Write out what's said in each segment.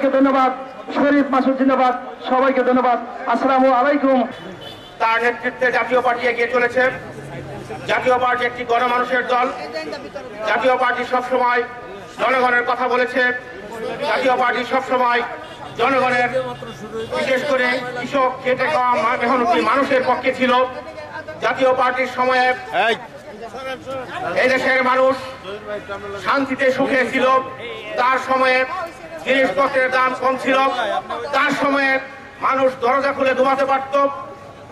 সবাইকে ধন্যবাদ। শরীফ মাসুদ জিন্দাবাদ। সবাইকে ধন্যবাদ। আসসালামু আলাইকুম। তার নেতৃত্বে জাতীয় পার্টি এগিয়ে চলেছে। জাতীয় পার্টি একটি গণমানুষের দল। জাতীয় পার্টি সবসময় জনগণের কথা বলেছে। জাতীয় পার্টি সবসময় জনগণের, বিশেষ করে কৃষক, খেটে খাওয়া মেহনতি মানুষের পক্ষে ছিল। জাতীয় পার্টির সময়ে এই দেশের মানুষ শান্তিতে সুখে ছিল। তার সময়ে জিনিসপত্রের দাম কম ছিল। তার সময়ে মানুষ দরজা খুলে ঘুমাতে পারত।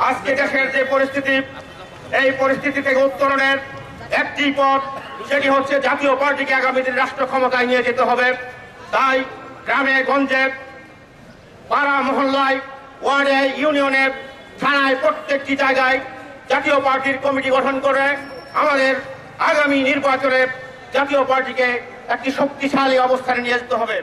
আজকে দেশের যে পরিস্থিতি, এই পরিস্থিতি থেকে উত্তরণের একটি পথ, সেটি হচ্ছে জাতীয় পার্টিকে আগামী দিন রাষ্ট্র ক্ষমতায় নিয়ে যেতে হবে। তাই গ্রামে গঞ্জে, পাড়া মহল্লায়, ওয়ার্ডে, ইউনিয়নে, থানায়, প্রত্যেকটি জায়গায় জাতীয় পার্টির কমিটি গঠন করে আমাদের আগামী নির্বাচনে জাতীয় পার্টিকে একটি শক্তিশালী অবস্থানে নিয়ে যেতে হবে।